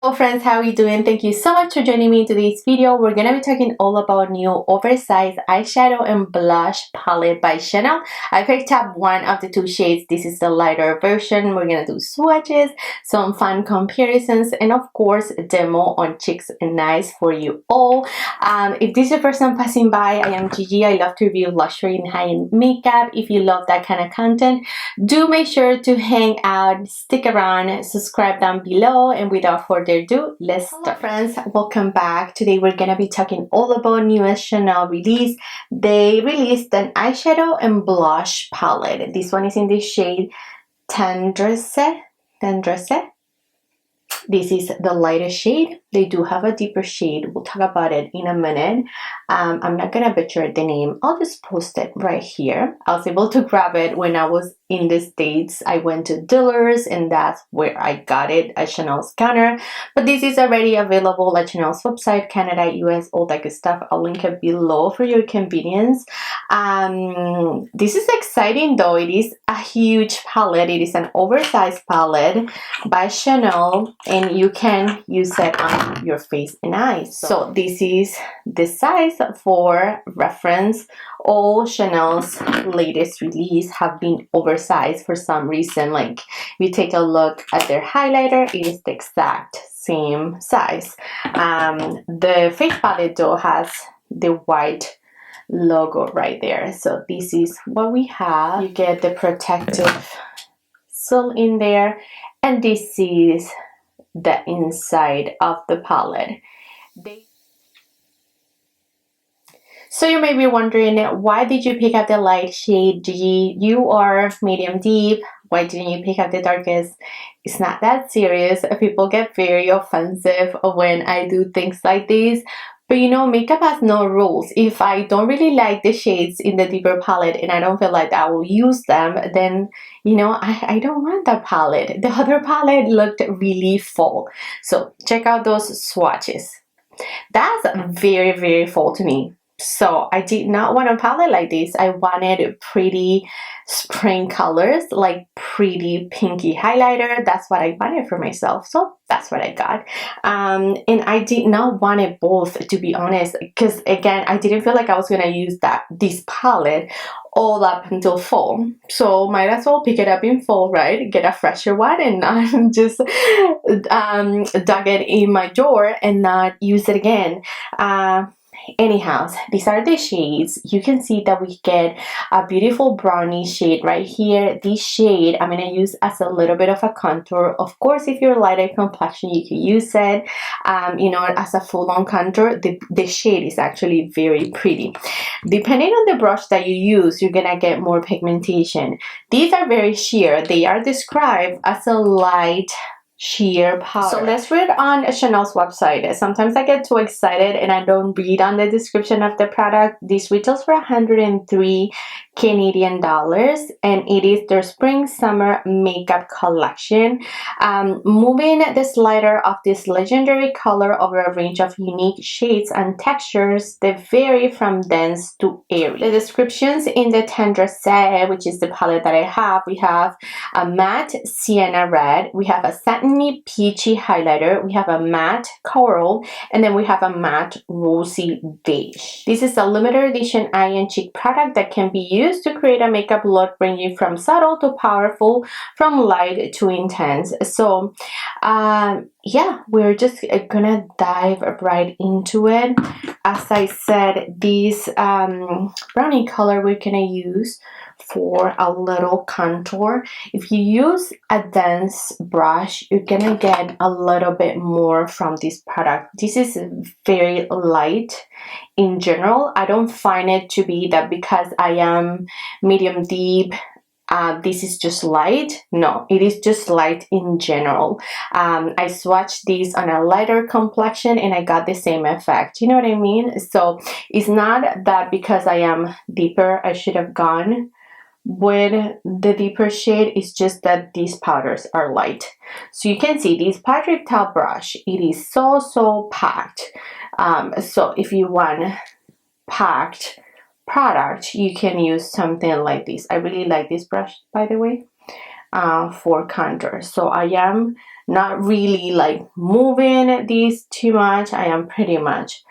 Hello friends, how are you doing? Thank you so much for joining me in today's video. We're going to be talking all about new oversized eyeshadow and blush palette by Chanel. I picked up one of the two shades. This is the lighter version. We're going to do swatches, some fun comparisons, and of course demo on cheeks and eyes for you all. If this is your first time passing by, I am Gigi. I love to review luxury and high-end makeup. If you love that kind of content, do make sure to hang out, stick around, subscribe down below, and without further ado, let's start. Hello friends, welcome back. Today we're gonna be talking all about newest Chanel release. They released an eyeshadow and blush palette. This one is in the shade Tendresse. This is the lightest shade. They do have a deeper shade. We'll talk about it in a minute. I'm not gonna butcher the name. I'll just post it right here. I was able to grab it when I was in the States. I went to dealers and that's where I got it at Chanel's counter. But this is already available at Chanel's website, Canada, US, all that good stuff. I'll link it below for your convenience. This is exciting though. It is a huge palette. It is an oversized palette by Chanel, and you can use it on your face and eyes. So this is the size. For reference, all Chanel's latest release have been oversized for some reason. Like if you take a look at their highlighter, it is the exact same size. The face palette though has the white logo right there. So this is what we have. You get the protective seal in there, and this is the inside of the palette. So you may be wondering, why did you pick up the light shade, Gigi? You are medium deep. Why didn't you pick up the darkest? It's not that serious. People get very offensive when I do things like this. But you know, makeup has no rules. If I don't really like the shades in the deeper palette and I don't feel like I will use them, then, you know, I don't want that palette. The other palette looked really full. So check out those swatches. That's very, very full to me. So I did not want a palette like this. I wanted pretty spring colors, like pretty pinky highlighter. That's what I wanted for myself. So that's what I got. And I did not want it both, to be honest, because again, I didn't feel like I was gonna use this palette all up until fall. So might as well pick it up in fall, right? Get a fresher one and not just dug it in my drawer and not use it again. Anyhow, these are the shades. You can see that we get a beautiful brownie shade right here. This shade I'm going to use as a little bit of a contour. Of course, if you're lighter complexion, you can use it, you know, as a full-on contour. The shade is actually very pretty. Depending on the brush that you use, you're going to get more pigmentation. These are very sheer. They are described as a light sheer powder. So let's read on Chanel's website. Sometimes I get too excited and I don't read on the description of the product. This retails for 103 Canadian dollars, and it is their spring summer makeup collection. Moving the slider of this legendary color over a range of unique shades and textures that vary from dense to airy. The descriptions in the Tendresse, which is the palette that I have, we have a matte sienna red, we have a satiny peachy highlighter, we have a matte coral, and then we have a matte rosy beige. This is a limited edition eye and cheek product that can be used to create a makeup look ranging from subtle to powerful, from light to intense. So yeah, we're just gonna dive right into it. As I said, this brownie color we're gonna use for a little contour. If you use a dense brush, you're gonna get a little bit more from this product. This is very light in general. I don't find it to be that because I am medium deep, this is just light. No, it is just light in general. I swatched these on a lighter complexion and I got the same effect. You know what I mean? So it's not that because I am deeper I should have gone with the deeper shade. It's just these powders are light. So you can see this Patrick Towel brush, it is so packed. So if you want packed product, you can use something like this. I really like this brush, by the way, for contour. So I am not really like moving these too much. I am pretty much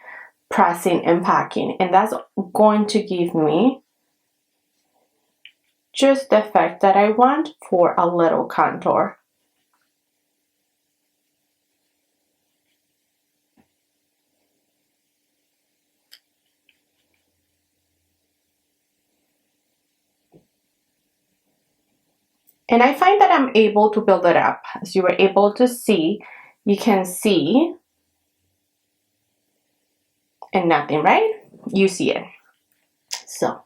pressing and packing, and that's going to give me just the effect that I want for a little contour. And I find that I'm able to build it up. As you were able to see, you can see, and nothing, right? You see it. So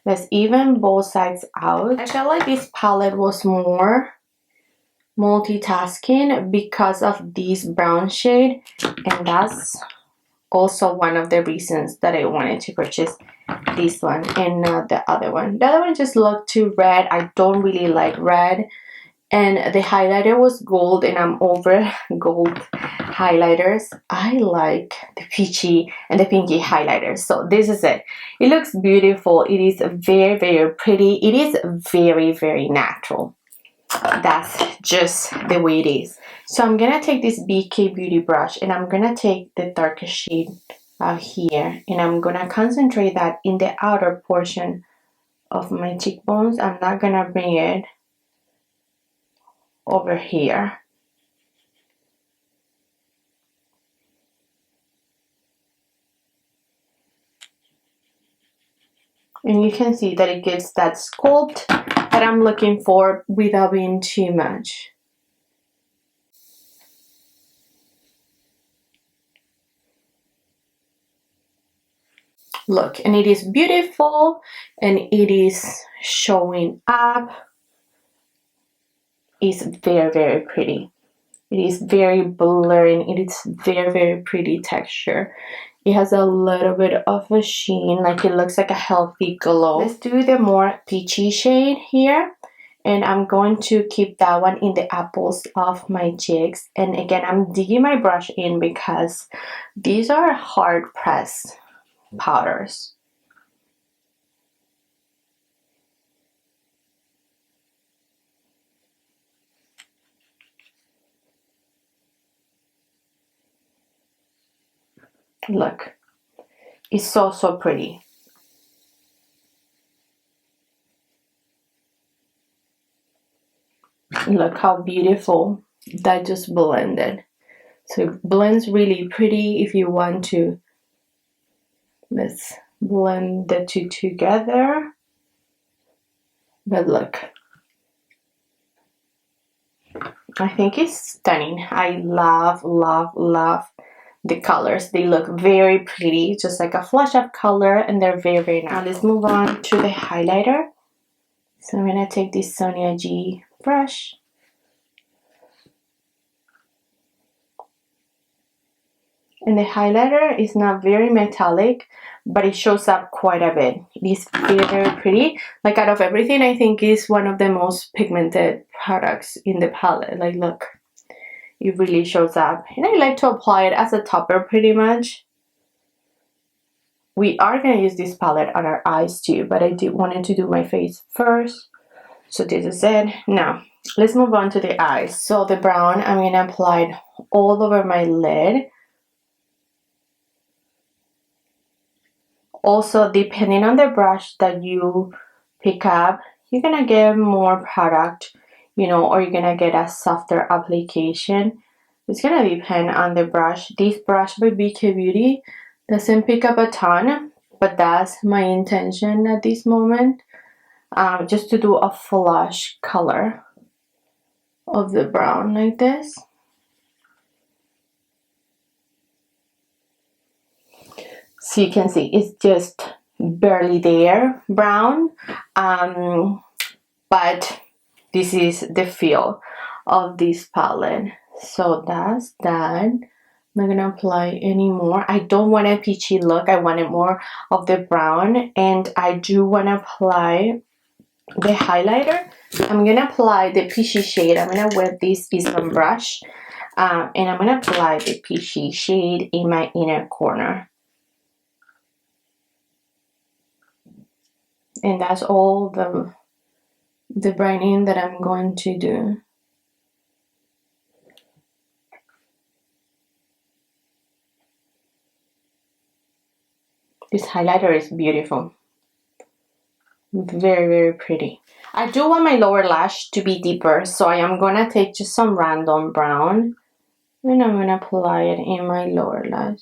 let's even both sides out. I felt like this palette was more multitasking because of this brown shade, and that's also one of the reasons that I wanted to purchase this one and not the other one. The other one just looked too red. I don't really like red, and the highlighter was gold, and I'm over gold highlighters. I like the peachy and the pinky highlighters. So this is it. It looks beautiful. It is very, very pretty. It is very, very natural. That's just the way it is. So I'm gonna take this BK Beauty brush, and I'm gonna take the darkest shade out here, and I'm gonna concentrate that in the outer portion of my cheekbones. I'm not gonna bring it over here. And you can see that it gives that sculpt that I'm looking for without being too much. Look, and it is beautiful, and it is showing up. It's very, very pretty. It is very blurring. It is very, very pretty texture. It has a little bit of a sheen, like it looks like a healthy glow. Let's do the more peachy shade here, and I'm going to keep that one in the apples of my cheeks. And again, I'm digging my brush in because these are hard pressed powders. Look, it's so, so pretty. Look how beautiful that just blended. So it blends really pretty. If you want to, let's blend the two together. But look, I think it's stunning. I love, love, love the colors. They look very pretty, just like a flush of color, and they're very, very nice. Now let's move on to the highlighter. So I'm gonna take this Sonia G brush. And the highlighter is not very metallic, but it shows up quite a bit. It is very, very pretty. Like out of everything, I think it's one of the most pigmented products in the palette. Like look, it really shows up. And I like to apply it as a topper pretty much. We are going to use this palette on our eyes too, but I wanted to do my face first. So this is it. Now, let's move on to the eyes. So the brown, I'm going to apply it all over my lid. Also, depending on the brush that you pick up, you're gonna get more product, you know, or you're gonna get a softer application. It's gonna depend on the brush. This brush by BK Beauty doesn't pick up a ton, but that's my intention at this moment, just to do a flush color of the brown like this. So you can see it's just barely there, brown, but this is the feel of this palette. So that's that. I'm not gonna apply any more. I don't want a peachy look. I wanted more of the brown, and I do want to apply the highlighter. I'm gonna apply the peachy shade. I'm gonna wet this Islam brush, and I'm gonna apply the peachy shade in my inner corner. And that's all the brightening that I'm going to do. This highlighter is beautiful. Very, very pretty. I do want my lower lash to be deeper, so I am gonna take just some random brown and I'm gonna apply it in my lower lash.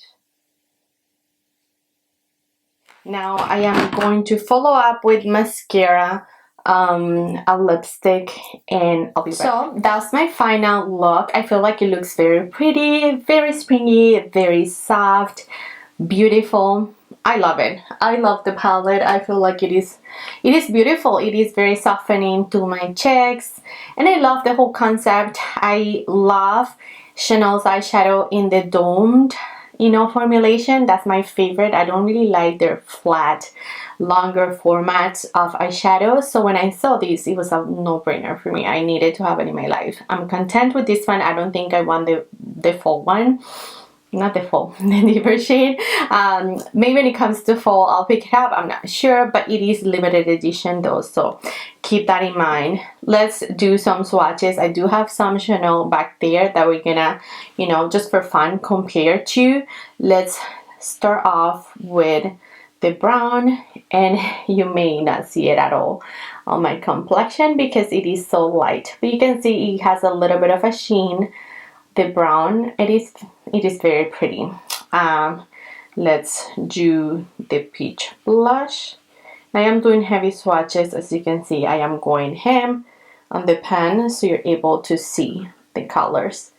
Now I am going to follow up with mascara, a lipstick, and I'll be back. So that's my final look. I feel like it looks very pretty, very springy, very soft, beautiful. I love it. I love the palette. I feel like it is beautiful. It is very softening to my cheeks, and I love the whole concept. I love Chanel's eyeshadow in the domed, you know, formulation. That's my favorite. I don't really like their flat, longer formats of eyeshadows. So when I saw this, it was a no-brainer for me. I needed to have it in my life. I'm content with this one. I don't think I want the full one. Not the full, the deeper shade. Maybe when it comes to fall, I'll pick it up. I'm not sure, but it is limited edition though, so keep that in mind. Let's do some swatches. I do have some Chanel back there that we're gonna, you know, just for fun, compare to. Let's start off with the brown, and you may not see it at all on my complexion because it is so light, but you can see it has a little bit of a sheen. The brown, it is very pretty. Let's do the peach blush. I am doing heavy swatches. As you can see, I am going ham on the pen so you're able to see the colors.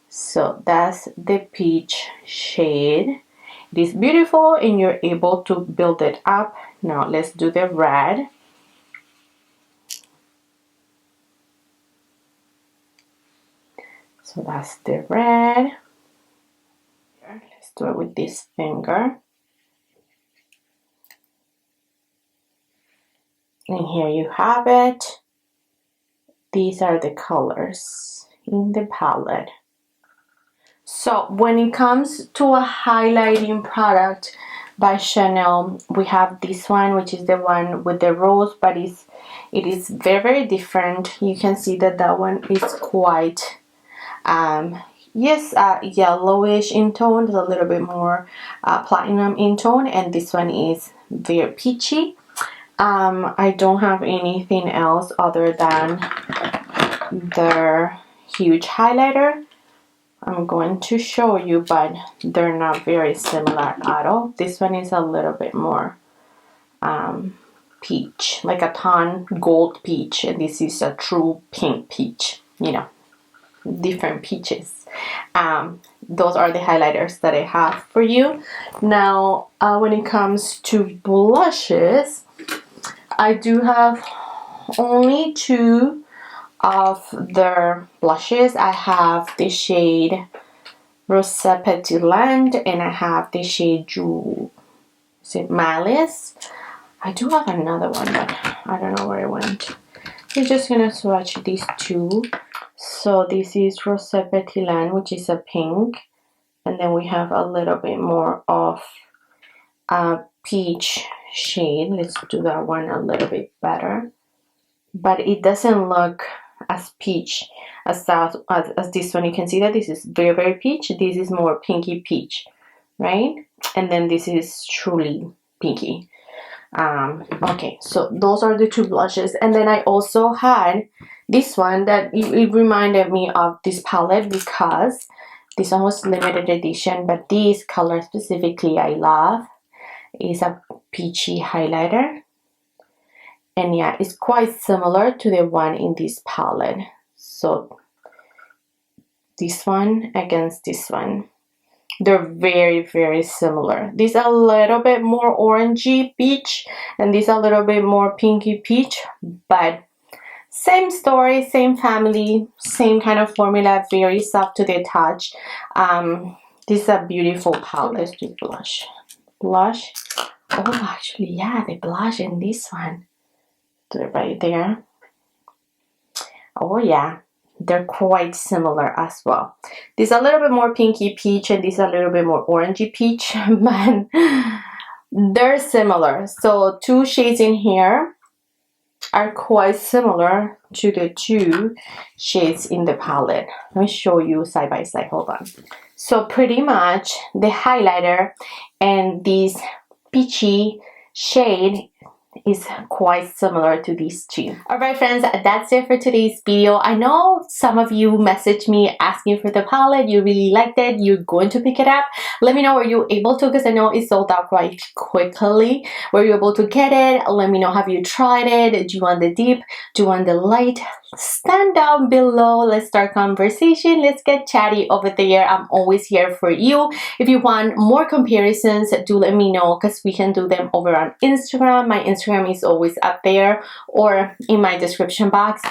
So that's the peach shade. It is beautiful and you're able to build it up. Now let's do the red. So that's the red. Let's do it with this finger. And here you have it. These are the colors in the palette. So when it comes to a highlighting product by Chanel, we have this one, which is the one with the rose, but it is very, very different. You can see that that one is quite yellowish in tone. There's a little bit more platinum in tone, and this one is very peachy. I don't have anything else other than their huge highlighter. I'm going to show you, but they're not very similar at all. This one is a little bit more peach, like a tan gold peach, and this is a true pink peach, you know, different peaches. Those are the highlighters that I have for you. Now when it comes to blushes, I do have only two of their blushes. I have the shade Rose Petit Land and I have the shade Joues. Is it Malice? I do have another one, but I don't know where it went. We're just gonna swatch these two. So this is Rose Petit Land, which is a pink, and then we have a little bit more of a peach shade. Let's do that one a little bit better, but it doesn't look as peach as this one. You can see that this is very, very peach. This is more pinky peach, right? And then this is truly pinky. Okay, so those are the two blushes, and then I also had this one that it reminded me of this palette because this one was limited edition, but this color specifically I love. Is a peachy highlighter, and yeah, it's quite similar to the one in this palette. So this one against this one, they're very, very similar. This a little bit more orangey peach and this a little bit more pinky peach, but same story, same family, same kind of formula, very soft to the touch. This is a beautiful palette. Let's do blush. Oh, actually, yeah, the blush in this one. Do it right there. Oh yeah, they're quite similar as well. This is a little bit more pinky peach and this is a little bit more orangey peach, but they're similar. So two shades in here are quite similar to the two shades in the palette. Let me show you side by side. Hold on. So pretty much the highlighter and this peachy shade is quite similar to these two. Alright friends, that's it for today's video. I know some of you messaged me asking for the palette, you really liked it, you're going to pick it up. Let me know, were you able to, because I know it sold out quite quickly. Were you able to get it? Let me know, have you tried it? Do you want the deep? Do you want the light? Stand down below, let's start conversation, let's get chatty over there. I'm always here for you. If you want more comparisons, do let me know, because we can do them over on Instagram. My Instagram is always up there or in my description box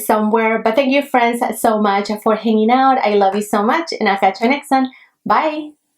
somewhere. But thank you friends so much for hanging out. I love you so much, and I'll catch you next one. Bye.